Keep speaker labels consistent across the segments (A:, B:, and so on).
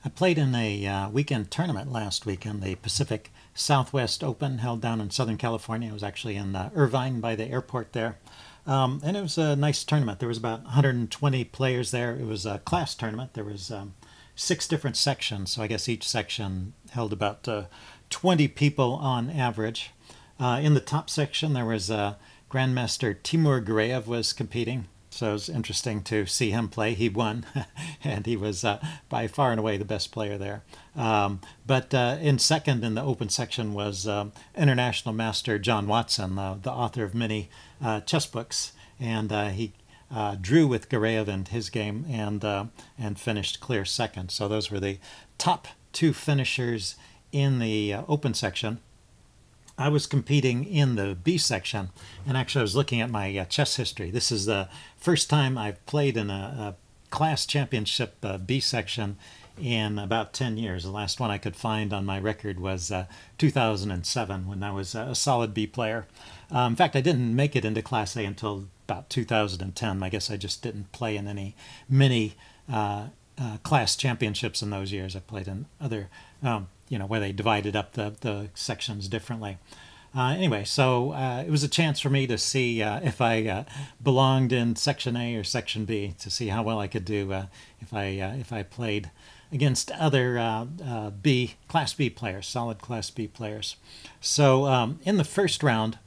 A: I played in a weekend tournament last weekend, the Pacific Southwest Open held down in Southern California. It was actually in Irvine by the airport there. And it was a nice tournament. There was about 120 players there. It was a class tournament. There was 6 different sections, so I guess each section held about 20 people on average. In the top section, there was Grandmaster Timur Gureyev was competing. So it was interesting to see him play. He won, and he was by far and away the best player there. But in second in the open section was International Master John Watson, the author of many chess books, and he drew with Gureyev in his game and finished clear second. So those were the top 2 finishers in the open section. I was competing in the B section, and actually I was looking at my chess history. This is the first time I've played in a class championship B section in about 10 years. The last one I could find on my record was 2007, when I was a solid B player. In fact, I didn't make it into Class A until about 2010. I guess I just didn't play in any mini class championships in those years. I played in other where they divided up the sections differently. Anyway, so it was a chance for me to see if I belonged in Section A or Section B, to see how well I could do if I played against other Class B players, solid Class B players. So in the first round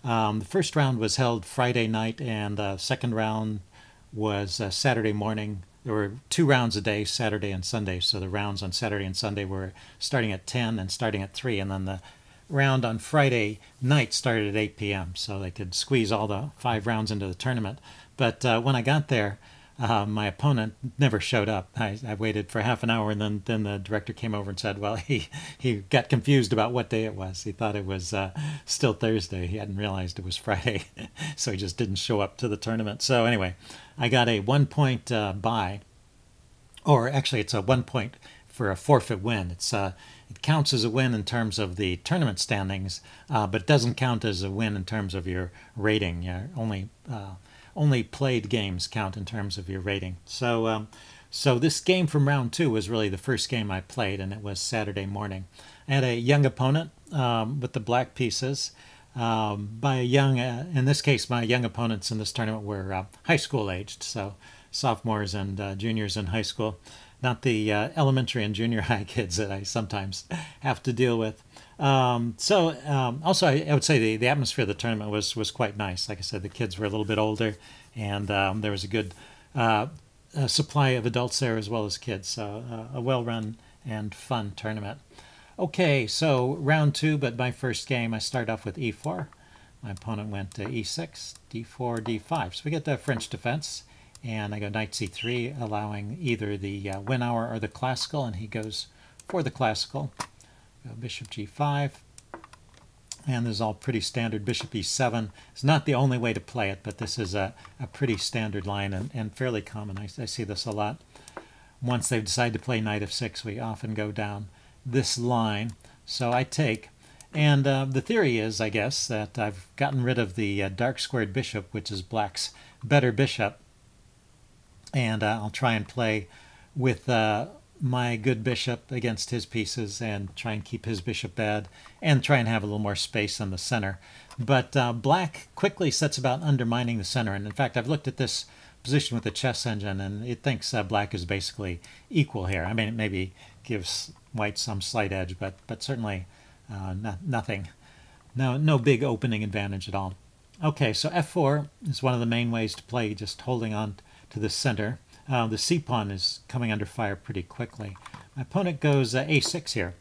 A: was held Friday night, and the second round was Saturday morning. There were 2 rounds a day, Saturday and Sunday. So the rounds on Saturday and Sunday were starting at 10 and starting at 3. And then the round on Friday night started at 8 p.m. So they could squeeze all the 5 rounds into the tournament. But when I got there, my opponent never showed up. I waited for half an hour, and then the director came over and said, well, he got confused about what day it was. He thought it was still Thursday. He hadn't realized it was Friday. So he just didn't show up to the tournament. So anyway, I got a 1-point bye, or actually it's a 1 point for a forfeit win. It counts as a win in terms of the tournament standings, but it doesn't count as a win in terms of your rating. Only played games count in terms of your rating. So this game from round 2 was really the first game I played, and it was Saturday morning. I had a young opponent with the black pieces. In this case, my young opponents in this tournament were high school aged, so sophomores and juniors in high school, not the elementary and junior high kids that I sometimes have to deal with. Also, I would say the atmosphere of the tournament was quite nice. Like I said, the kids were a little bit older, and there was a good supply of adults there as well as kids. So a well-run and fun tournament. Okay, so round 2, but my first game, I started off with e4. My opponent went to e6, d4, d5. So we get the French defense, and I go knight c3, allowing either the win hour or the classical, and he goes for the classical. Go bishop g5, and this is all pretty standard. Bishop e7 is not the only way to play it, but this is a pretty standard line and fairly common. I see this a lot. Once they've decided to play knight f6, we often go down this line. So I take, and the theory is, I guess, that I've gotten rid of the dark squared bishop, which is black's better bishop, and I'll try and play with my good bishop against his pieces and try and keep his bishop bad and try and have a little more space in the center. But black quickly sets about undermining the center, and in fact I've looked at this position with the chess engine, and it thinks black is basically equal here. I mean, it maybe gives white some slight edge, but certainly nothing. No big opening advantage at all. Okay, so f4 is one of the main ways to play, just holding on to the center. The c-pawn is coming under fire pretty quickly. My opponent goes a6 here,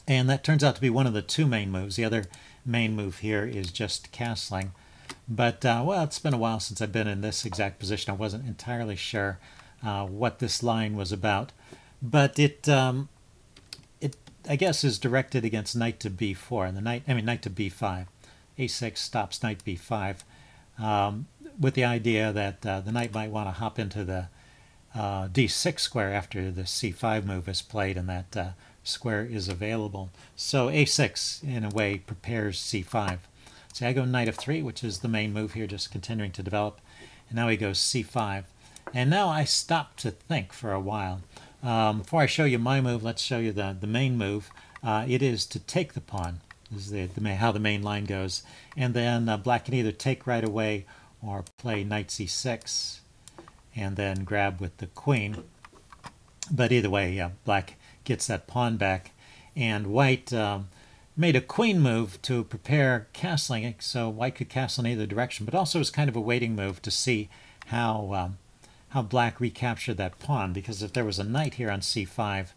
A: and that turns out to be one of the 2 main moves. The other main move here is just castling. But, well, it's been a while since I've been in this exact position. I wasn't entirely sure what this line was about. But it I guess, is directed against knight to b4, and knight to b5. a6 stops knight b5, with the idea that the knight might want to hop into the d6 square after the c5 move is played, and that square is available. So a6, in a way, prepares c5. So I go knight f3, which is the main move here, just continuing to develop. And now he goes c5. And now I stop to think for a while. Before I show you my move, let's show you the main move. It is to take the pawn. This is how the main line goes. And then black can either take right away or play knight c6 and then grab with the queen. But either way, black gets that pawn back. And white made a queen move to prepare castling, so white could castle in either direction, but also was kind of a waiting move to see how black recaptured that pawn, because if there was a knight here on c5,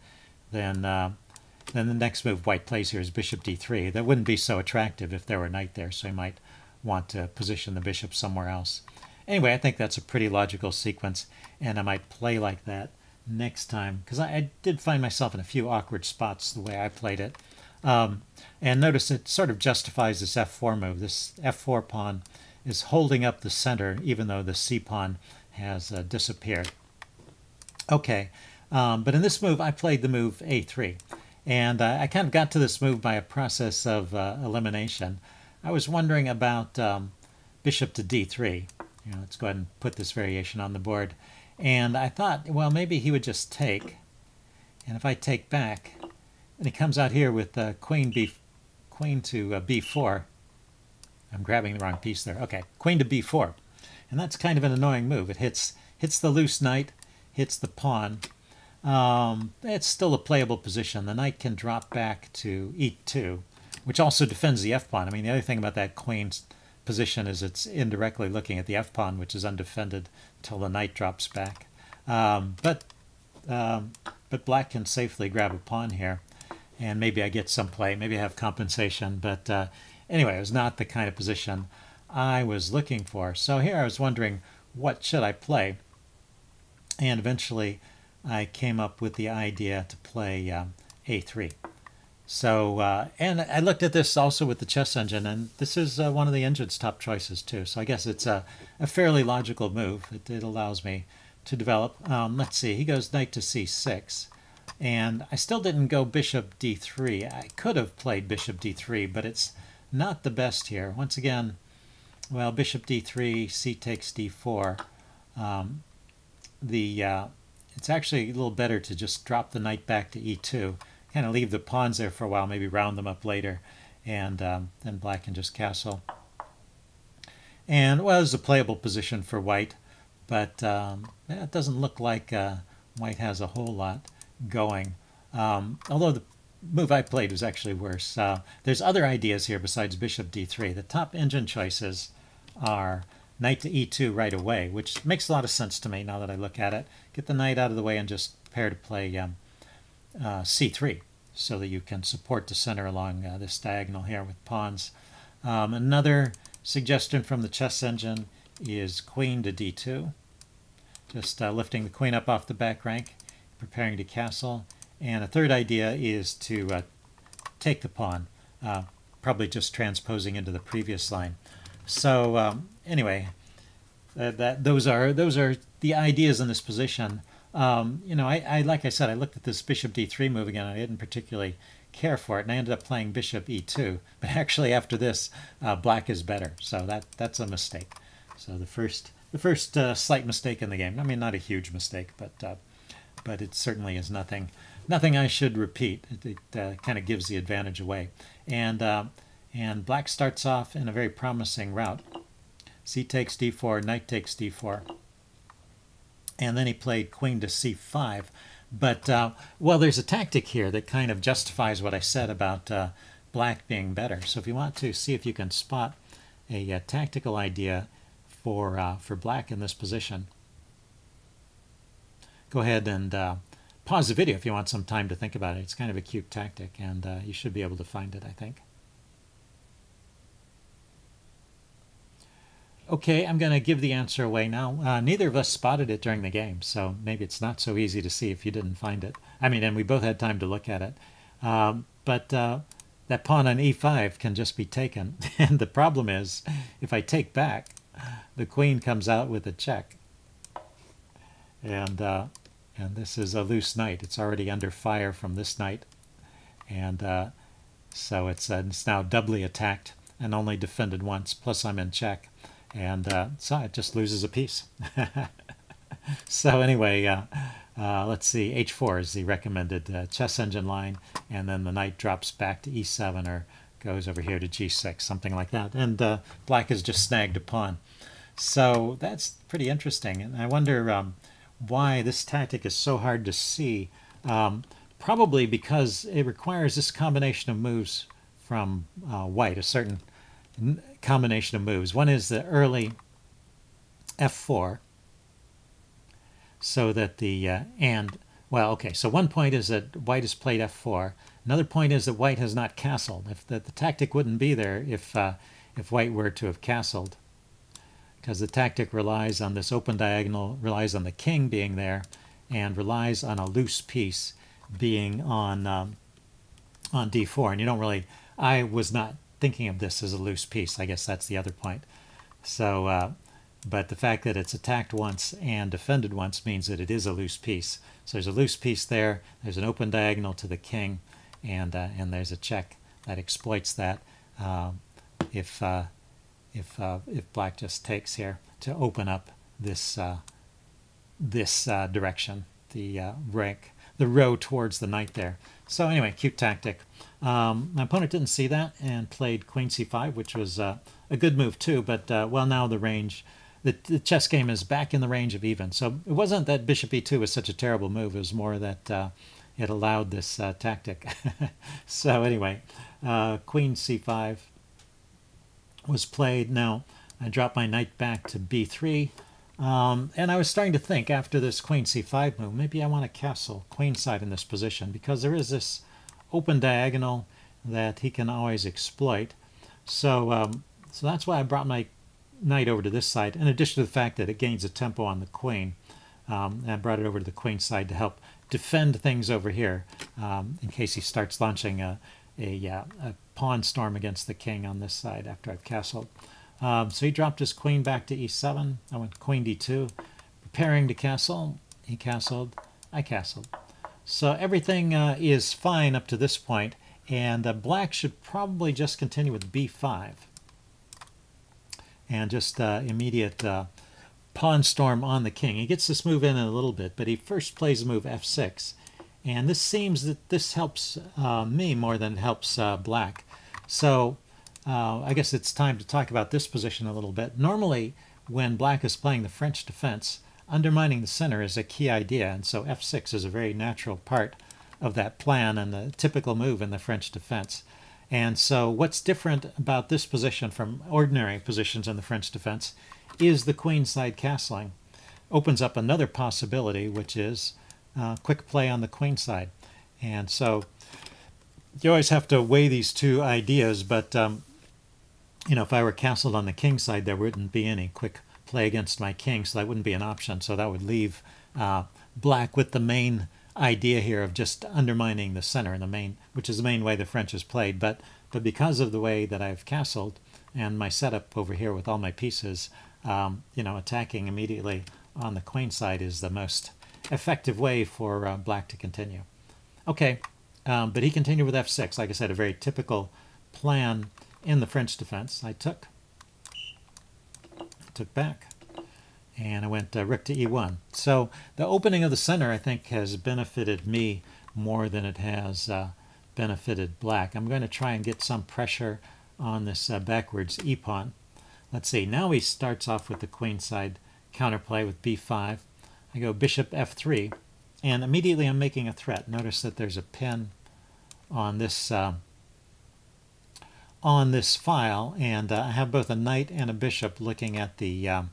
A: then the next move white plays here is bishop d3. That wouldn't be so attractive if there were a knight there, so he might want to position the bishop somewhere else. Anyway, I think that's a pretty logical sequence, and I might play like that next time, because I did find myself in a few awkward spots the way I played it. And notice it sort of justifies this f4 move. This f4 pawn is holding up the center, even though the c pawn has disappeared. Okay, but in this move I played the move a3, and I kind of got to this move by a process of elimination. I was wondering about bishop to d3. Let's go ahead and put this variation on the board. And I thought, well, maybe he would just take, and if I take back, and he comes out here with queen to b4. I'm grabbing the wrong piece there. Okay, queen to b4. And that's kind of an annoying move. It hits the loose knight, hits the pawn. It's still a playable position. The knight can drop back to e2, which also defends the f-pawn. I mean, the other thing about that queen's position is it's indirectly looking at the f-pawn, which is undefended until the knight drops back. But black can safely grab a pawn here, and maybe I get some play, maybe I have compensation, but anyway, it was not the kind of position I was looking for. So here I was wondering, what should I play? And eventually I came up with the idea to play a3. So, and I looked at this also with the chess engine, and this is one of the engine's top choices too. So I guess it's a fairly logical move. It allows me to develop. Let's see, he goes knight to c6, and I still didn't go bishop d3. I could have played bishop d3, but it's not the best here. Once again, well, bishop d3, c takes d4. It's actually a little better to just drop the knight back to e2, kind of leave the pawns there for a while, maybe round them up later, and then black can just castle. And, well, it's a playable position for white, but it doesn't look like white has a whole lot going. Although the move I played was actually worse. There's other ideas here besides bishop d3. The top engine choices are knight to e2 right away, which makes a lot of sense to me now that I look at it. Get the knight out of the way and just prepare to play c3 so that you can support the center along this diagonal here with pawns. Another suggestion from the chess engine is queen to d2, just lifting the queen up off the back rank, preparing to castle. And a third idea is to take the pawn, probably just transposing into the previous line. So anyway, those are the ideas in this position. Like I said, I looked at this bishop d3 move again, and I didn't particularly care for it, and I ended up playing bishop e2. But actually, after this, black is better, so that's a mistake. So the first slight mistake in the game. I mean, not a huge mistake, but it certainly is nothing I should repeat. It kind of gives the advantage away, and black starts off in a very promising route. C takes d4, knight takes d4. And then he played queen to c5. But, well, there's a tactic here that kind of justifies what I said about black being better. So if you want to see if you can spot a tactical idea for black in this position, go ahead and pause the video if you want some time to think about it. It's kind of a cute tactic, and you should be able to find it, I think. Okay, I'm going to give the answer away now. Neither of us spotted it during the game, so maybe it's not so easy to see if you didn't find it. I mean, and we both had time to look at it. But that pawn on e5 can just be taken. And the problem is, if I take back, the queen comes out with a check. And this is a loose knight. It's already under fire from this knight. And so it's now doubly attacked and only defended once, plus I'm in check. And so it just loses a piece. So anyway, let's see, h4 is the recommended chess engine line, and then the knight drops back to e7 or goes over here to g6, something like that. And black has just snagged a pawn. So that's pretty interesting. And I wonder why this tactic is so hard to see. Probably because it requires this combination of moves from white, a certain combination of moves. One is the early f4, so that the well, okay, so one point is that white has played f4. Another point is that white has not castled. If the tactic wouldn't be there if white were to have castled, because the tactic relies on this open diagonal, relies on the king being there, and relies on a loose piece being on d4. And you don't really, I was not thinking of this as a loose piece. I guess that's the other point. So but the fact that it's attacked once and defended once means that it is a loose piece. So there's a loose piece there, there's an open diagonal to the king, and there's a check that exploits that if black just takes here to open up this direction, the row towards the knight there. So anyway, cute tactic. My opponent didn't see that and played queen c5, which was a good move too, but well, now the range, the chess game is back in the range of even. So it wasn't that bishop e2 was such a terrible move, it was more that it allowed this tactic. So anyway, queen c5 was played. Now I dropped my knight back to b3, and I was starting to think after this queen c5 move, maybe I want to castle queenside in this position, because there is this open diagonal that he can always exploit. So so that's why I brought my knight over to this side, in addition to the fact that it gains a tempo on the queen. And I brought it over to the queen side to help defend things over here, in case he starts launching a pawn storm against the king on this side after I've castled. So he dropped his queen back to e7. I went queen d2, preparing to castle. He castled, I castled. So everything is fine up to this point, and black should probably just continue with b5 and just immediate pawn storm on the king. He gets this move in a little bit, but he first plays the move f6, and this seems that this helps me more than it helps black. So I guess it's time to talk about this position a little bit. Normally, when black is playing the French defense, undermining the center is a key idea, and so f6 is a very natural part of that plan and the typical move in the French defense. And so what's different about this position from ordinary positions in the French defense is the queenside castling. Opens up another possibility, which is quick play on the queenside. And so you always have to weigh these two ideas, but you know, if I were castled on the king side, there wouldn't be any quick play against my king, so that wouldn't be an option. So that would leave black with the main idea here of just undermining the center, and the main, which is the main way the French is played. But because of the way that I've castled and my setup over here with all my pieces, you know, attacking immediately on the queen side is the most effective way for black to continue. Okay, but he continued with f6. Like I said, a very typical plan in the French defense. I took back, and I went rook to e1. So the opening of the center, I think, has benefited me more than it has benefited black. I'm going to try and get some pressure on this backwards e-pawn. Let's see, now he starts off with the queenside counterplay with b5. I go bishop f3, and immediately I'm making a threat. Notice that there's a pin on this file, and I have both a knight and a bishop looking at the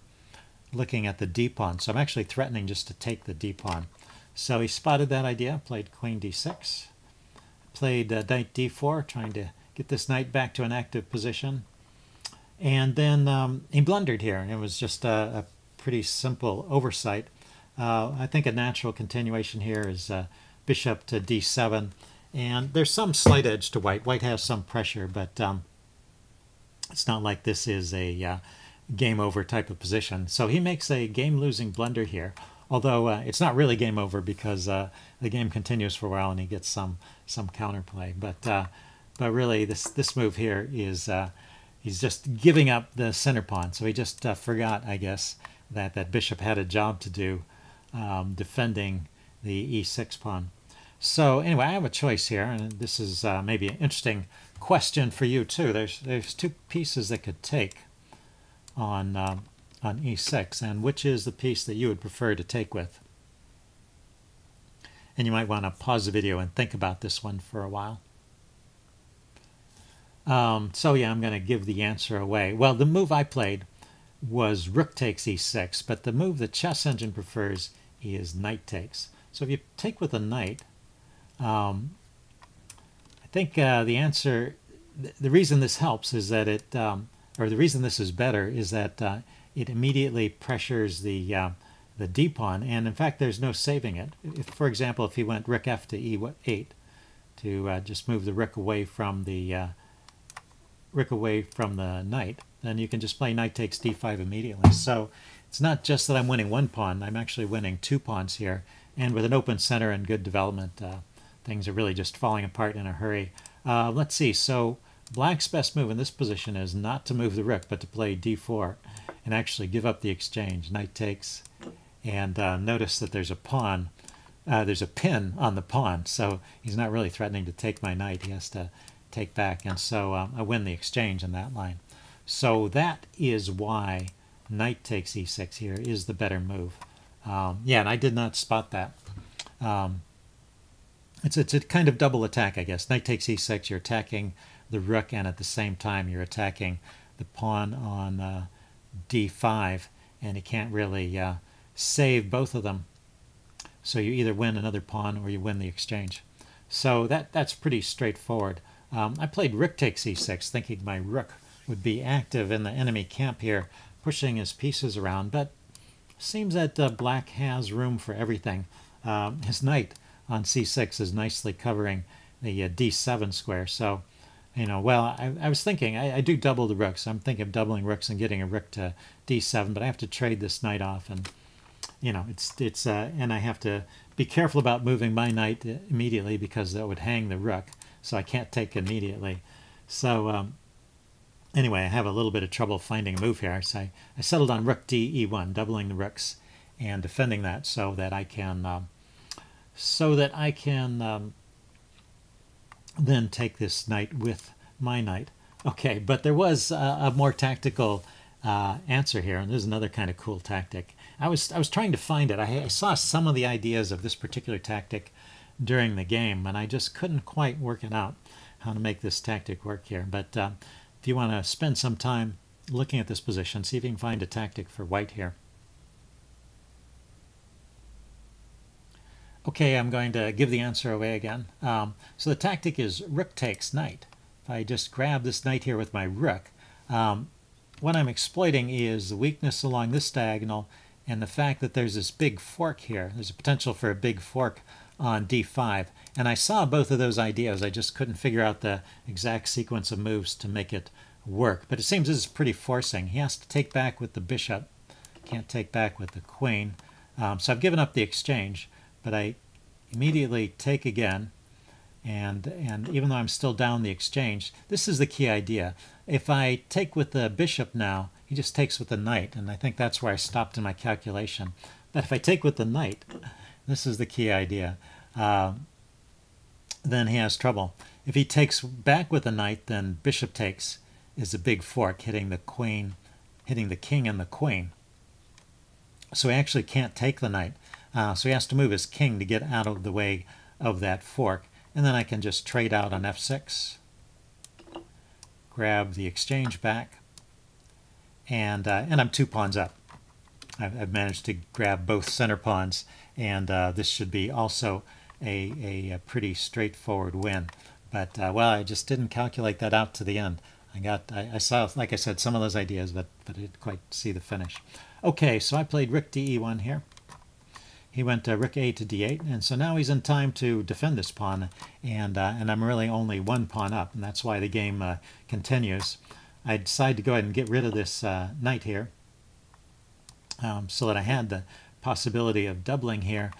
A: d-pawn. So I'm actually threatening just to take the d-pawn. So he spotted that idea, played queen d6, played knight d4, trying to get this knight back to an active position. And then he blundered here, and it was just a pretty simple oversight. I think a natural continuation here is bishop to d7. And there's some slight edge to white. White has some pressure, but it's not like this is a game over type of position. So he makes a game-losing blunder here, although it's not really game over, because the game continues for a while and he gets some counterplay. But really, this move here is he's just giving up the center pawn. So he just forgot, I guess, that bishop had a job to do defending the e6 pawn. So anyway, I have a choice here, and this is maybe an interesting question for you too. There's two pieces that could take on e6, and which is the piece that you would prefer to take with? And you might want to pause the video and think about this one for a while. So yeah, I'm going to give the answer away. Well, the move I played was rook takes e6, but the move the chess engine prefers is knight takes. So if you take with a knight, I think the answer, the reason this helps is that it, or the reason this is better is that it immediately pressures the d pawn, and in fact there's no saving it. If, for example, if he went rook f to e8 to just move the rook away from the knight, then you can just play knight takes d5 immediately. So it's not just that I'm winning one pawn, I'm actually winning two pawns here, and with an open center and good development, things are really just falling apart in a hurry. Let's see, so black's best move in this position is not to move the rook, but to play d4 and actually give up the exchange. Knight takes, and notice that there's a pawn, there's a pin on the pawn, so he's not really threatening to take my knight, he has to take back, and so I win the exchange in that line. So that is why knight takes e6 here is the better move. Yeah, and I did not spot that. It's a kind of double attack, I guess. Knight takes e6, you're attacking the rook, and at the same time you're attacking the pawn on d5, and you can't really save both of them. So you either win another pawn or you win the exchange. So that's pretty straightforward. I played rook takes e6, thinking my rook would be active in the enemy camp here, pushing his pieces around, but seems that black has room for everything. His knight on c6 is nicely covering the d7 square, so, you know, well, I was thinking, I do double the rooks. I'm thinking of doubling rooks and getting a rook to d7, but I have to trade this knight off, and, you know, and I have to be careful about moving my knight immediately because that would hang the rook, so I can't take immediately. So, anyway, I have a little bit of trouble finding a move here. So I settled on rook d e1, doubling the rooks and defending that so that I can then take this knight with my knight. Okay, but there was a more tactical answer here, and there's another kind of cool tactic. I was trying to find it. I saw some of the ideas of this particular tactic during the game, and I just couldn't quite work it out how to make this tactic work here. But if you want to spend some time looking at this position, see if you can find a tactic for white here. Okay, I'm going to give the answer away again. So the tactic is rook takes knight. If I just grab this knight here with my rook, what I'm exploiting is the weakness along this diagonal and the fact that there's this big fork here. There's a potential for a big fork on d5, and I saw both of those ideas. I just couldn't figure out the exact sequence of moves to make it work, but it seems this is pretty forcing. He has to take back with the bishop, can't take back with the queen. So I've given up the exchange, but I immediately take again, and even though I'm still down the exchange, this is the key idea. If I take with the bishop now, he just takes with the knight, and I think that's where I stopped in my calculation. But if I take with the knight, this is the key idea, then he has trouble. If he takes back with the knight, then bishop takes is a big fork, hitting the queen, hitting the king and the queen. So he actually can't take the knight. So he has to move his king to get out of the way of that fork. And then I can just trade out on f6, grab the exchange back, and I'm 2 pawns up. I've managed to grab both center pawns, and this should be also a pretty straightforward win. But, well, I just didn't calculate that out to the end. I saw, like I said, some of those ideas, but I didn't quite see the finish. Okay, so I played rook d e1 here. He went rook a to d8, and so now he's in time to defend this pawn, and I'm really only 1 pawn up, and that's why the game continues. I decide to go ahead and get rid of this knight here, so that I had the possibility of doubling here,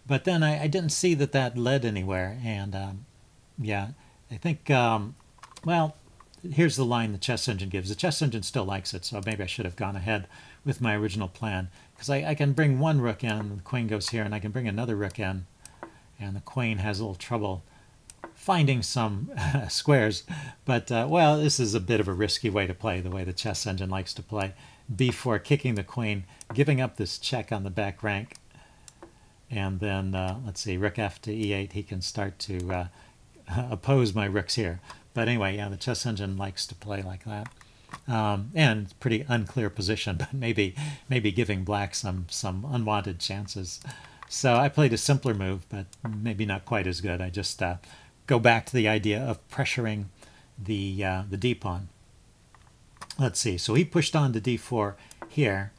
A: but then I didn't see that that led anywhere, and yeah, I think, well, here's the line the chess engine gives. The chess engine still likes it, so maybe I should have gone ahead with my original plan, because I can bring one rook in, and the queen goes here, and I can bring another rook in, and the queen has a little trouble finding some squares. But, well, this is a bit of a risky way to play, the way the chess engine likes to play. Before kicking the queen, giving up this check on the back rank. And then, let's see, rook f to e8, he can start to oppose my rooks here. But anyway, yeah, the chess engine likes to play like that. And pretty unclear position, but maybe giving black some unwanted chances. So I played a simpler move, but maybe not quite as good. I just go back to the idea of pressuring the d-pawn. Let's see, so he pushed on to d4 here.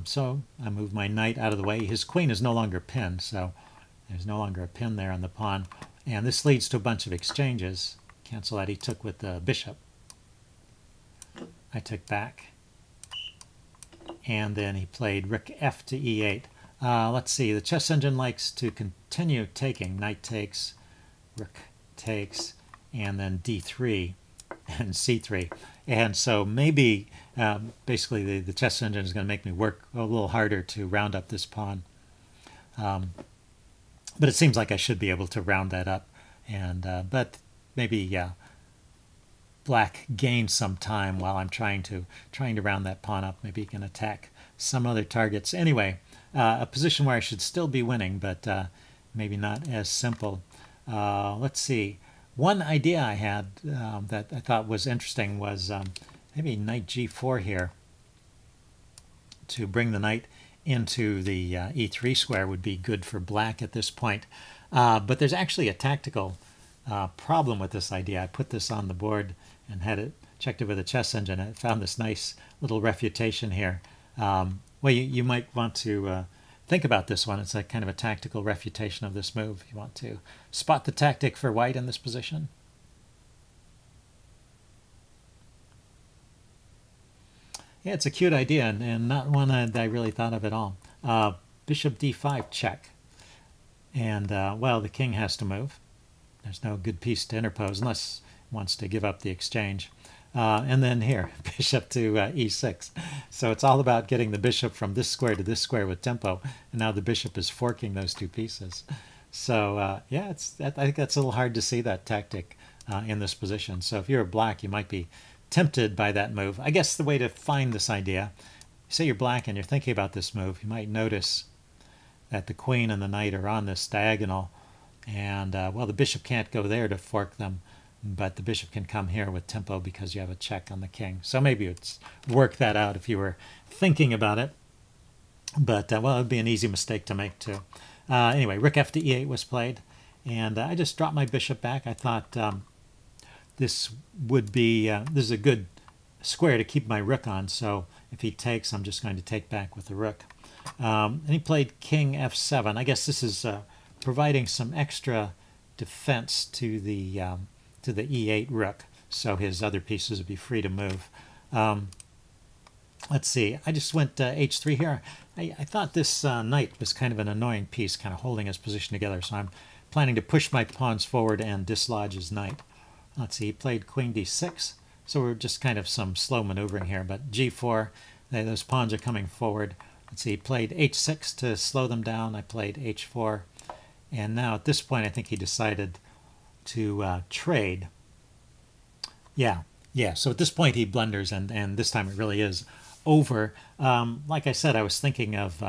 A: So I moved my knight out of the way. His queen is no longer pinned, so there's no longer a pin there on the pawn. And this leads to a bunch of exchanges. Cancel that he took with the bishop. I took back. And then he played rook f to e8. Let's see, the chess engine likes to continue taking. Knight takes, rook takes, and then d3 and c3. And so maybe basically the chess engine is going to make me work a little harder to round up this pawn. But it seems like I should be able to round that up. And but maybe, yeah, black gains some time while I'm trying to round that pawn up. Maybe he can attack some other targets. Anyway, a position where I should still be winning, but maybe not as simple. Let's see. One idea I had that I thought was interesting was maybe knight g4 here to bring the knight into the e3 square would be good for black at this point. But there's actually a tactical problem with this idea. I put this on the board and had it checked it with a chess engine. I found this nice little refutation here. Well, you might want to think about this one. It's a kind of a tactical refutation of this move. You want to spot the tactic for white in this position. Yeah, it's a cute idea and not one that I really thought of at all. Bishop d5 check. And, well, the king has to move. There's no good piece to interpose unless he wants to give up the exchange. And then here, bishop to e6. So it's all about getting the bishop from this square to this square with tempo. And now the bishop is forking those two pieces. So, yeah, I think that's a little hard to see that tactic in this position. So if you're a black, you might be tempted by that move. I guess the way to find this idea, say you're black and you're thinking about this move, you might notice that the queen and the knight are on this diagonal. And, well, the bishop can't go there to fork them. But the bishop can come here with tempo because you have a check on the king. So maybe it's work that out if you were thinking about it. But, well, it would be an easy mistake to make, too. Anyway, rook f to e8 was played. And I just dropped my bishop back. I thought this would be, this is a good square to keep my rook on. So if he takes, I'm just going to take back with the rook. And he played king f7. I guess this is providing some extra defense to the e8 rook, so his other pieces would be free to move. Let's see, I just went h3 here. I thought this knight was kind of an annoying piece, kind of holding his position together, so I'm planning to push my pawns forward and dislodge his knight. Let's see, he played queen d6, so we're just kind of some slow maneuvering here, but g4, those pawns are coming forward. Let's see, he played h6 to slow them down. I played h4, and now at this point I think he decided to trade. Yeah, so at this point he blunders, and this time it really is over. Like I said, I was thinking of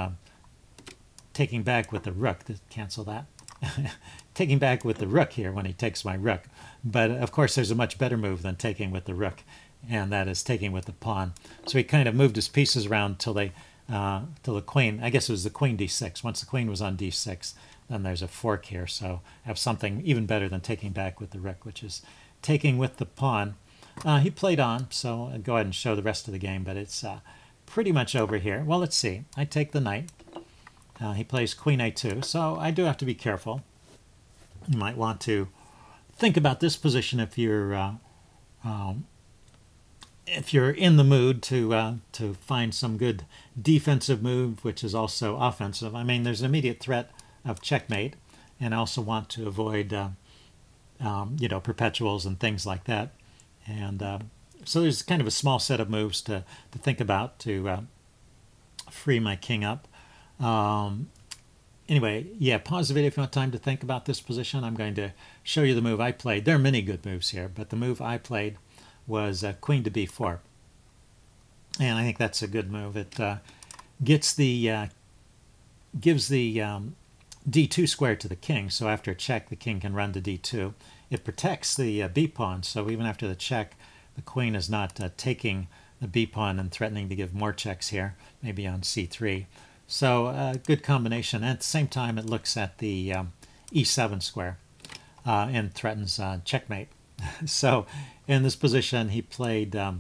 A: taking back with the rook. To cancel that. Taking back with the rook here when he takes my rook. But of course there's a much better move than taking with the rook, and that is taking with the pawn. So he kind of moved his pieces around till the queen, I guess it was the queen d6. Once the queen was on d6, then there's a fork here. So I have something even better than taking back with the rook, which is taking with the pawn. He played on, so I'll go ahead and show the rest of the game, but it's pretty much over here. Well, let's see. I take the knight. He plays queen a2, so I do have to be careful. You might want to think about this position if you're in the mood to find some good defensive move, which is also offensive. I mean, there's an immediate threat of checkmate, and I also want to avoid, you know, perpetuals and things like that. And so there's kind of a small set of moves to think about to free my king up. anyway, yeah, pause the video if you want time to think about this position. I'm going to show you the move I played. There are many good moves here, but the move I played was queen to b4. And I think that's a good move. It gives the d2 square to the king, so after a check, the king can run to d2. It protects the b pawn, so even after the check, the queen is not taking the b pawn and threatening to give more checks here, maybe on c3. So good combination. And at the same time, it looks at the e7 square and threatens checkmate. So in this position, he played, oh,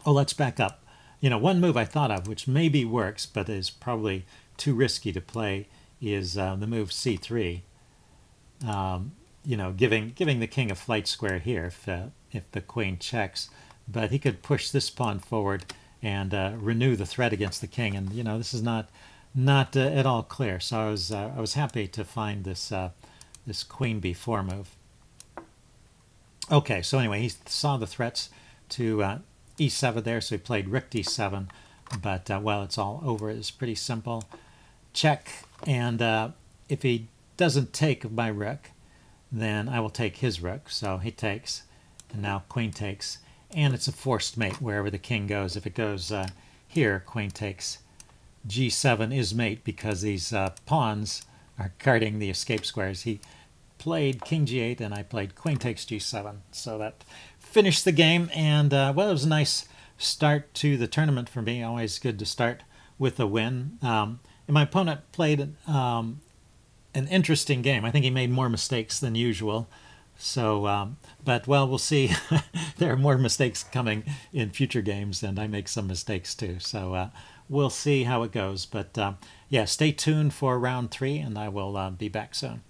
A: let's back up. You know, one move I thought of, which maybe works, but is probably too risky to play, is the move c3. You know, giving the king a flight square here if the queen checks. But he could push this pawn forward and renew the threat against the king. And you know, this is not at all clear. So I was happy to find this this queen b4 move. Okay, so anyway, he saw the threats to e7 there, so he played rook d7. But well, it's all over. It's pretty simple. Check, and if he doesn't take my rook, then I will take his rook. So he takes, and now queen takes. And it's a forced mate wherever the king goes. If it goes here, queen takes. G7 is mate because these pawns are guarding the escape squares. He played king g8 and I played queen takes g7. So that finished the game. And well, it was a nice start to the tournament for me. Always good to start with a win. And my opponent played an interesting game. I think he made more mistakes than usual. So, but well, we'll see. There are more mistakes coming in future games, and I make some mistakes too. So we'll see how it goes. But yeah, stay tuned for round 3, and I will be back soon.